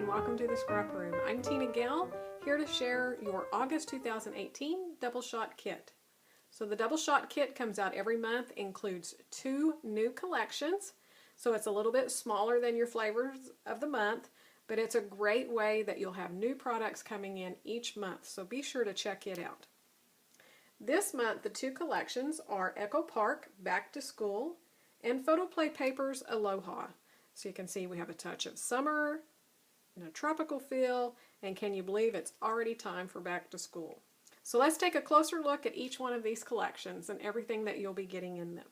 welcome to the Scrap Room. I'm Tina Gill, here to share your August 2018 Double Shot Kit. So the Double Shot Kit comes out every month, includes 2 new collections, so it's a little bit smaller than your flavors of the month, but it's a great way that you'll have new products coming in each month, so be sure to check it out. This month the 2 collections are Echo Park Back to School and Photoplay Papers Aloha. So you can see we have a touch of summer and a tropical feel, and can you believe it's already time for back to school. So let's take a closer look at each one of these collections and everything that you'll be getting in them.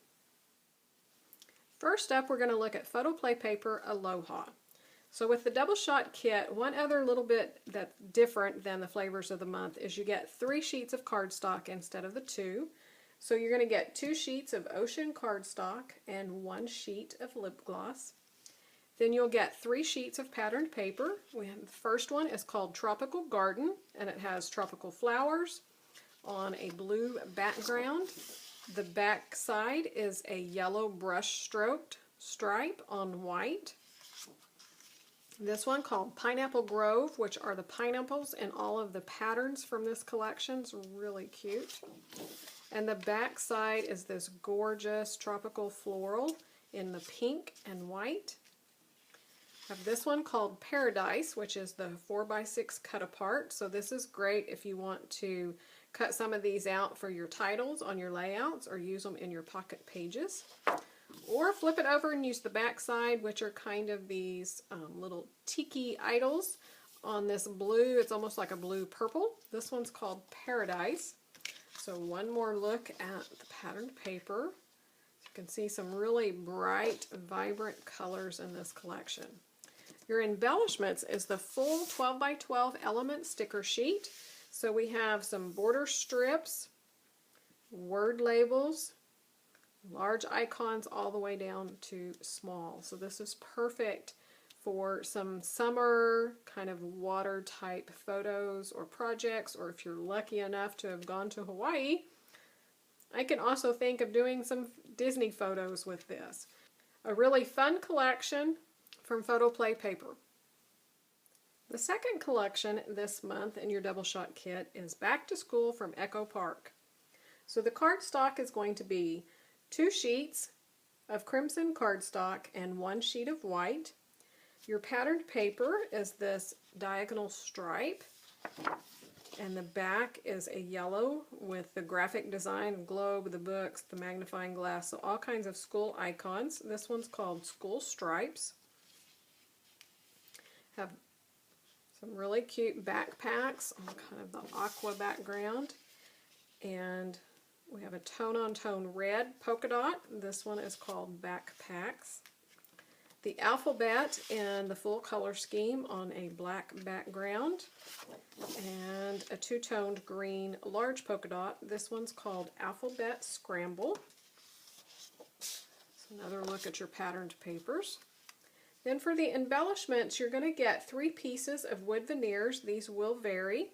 First up, we're going to look at Photoplay Paper Aloha. So with the Double Shot Kit, one other little bit that's different than the flavors of the month is you get 3 sheets of cardstock instead of the 2. So you're going to get 2 sheets of ocean cardstock and 1 sheet of lip gloss. Then you'll get 3 sheets of patterned paper. The first one is called Tropical Garden, and it has tropical flowers on a blue background. The back side is a yellow brush stroked stripe on white. This one called Pineapple Grove, which are the pineapples and all of the patterns from this collection. It's really cute. And the back side is this gorgeous tropical floral in the pink and white. I have this one called Paradise, which is the 4x6 cut apart. So this is great if you want to cut some of these out for your titles on your layouts or use them in your pocket pages. Or flip it over and use the back side, which are kind of these little tiki idols on this blue. It's almost like a blue purple. This one's called Paradise. So one more look at the patterned paper. You can see some really bright, vibrant colors in this collection. Your embellishments is the full 12x12 element sticker sheet. So we have some border strips, word labels, large icons all the way down to small. So this is perfect for some summer kind of water type photos or projects, or if you're lucky enough to have gone to Hawaii. I can also think of doing some Disney photos with this. A really fun collection from Photoplay Paper. The second collection this month in your Double Shot Kit is Back to School from Echo Park. So the cardstock is going to be 2 sheets of crimson cardstock and 1 sheet of white. Your patterned paper is this diagonal stripe, and the back is a yellow with the graphic design, globe, the books, the magnifying glass, so all kinds of school icons. This one's called School Stripes. Have some really cute backpacks on kind of the aqua background, and we have a tone-on-tone red polka dot. This one is called Backpacks. The alphabet in the full color scheme on a black background, and a 2-toned green large polka dot. This one's called Alphabet Scramble. So another look at your patterned papers. Then for the embellishments, you're going to get 3 pieces of wood veneers. These will vary,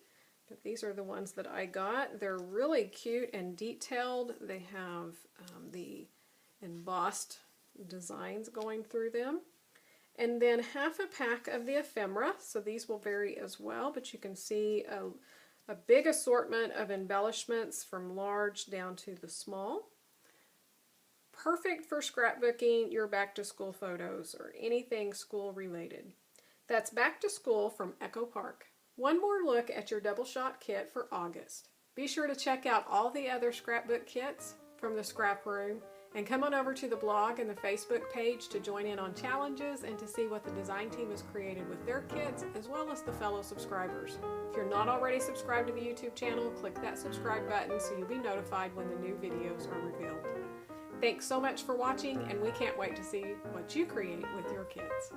but these are the ones that I got. They're really cute and detailed. They have the embossed designs going through them. And then half a pack of the ephemera. So these will vary as well, but you can see a big assortment of embellishments from large down to the small. Perfect for scrapbooking your back to school photos or anything school related. That's Back to School from Echo Park. One more look at your Double Shot Kit for August. Be sure to check out all the other scrapbook kits from the Scrap Room, and come on over to the blog and the Facebook page to join in on challenges and to see what the design team has created with their kits, as well as the fellow subscribers. If you're not already subscribed to the YouTube channel, click that subscribe button so you'll be notified when the new videos are revealed. Thanks so much for watching, and we can't wait to see what you create with your kits.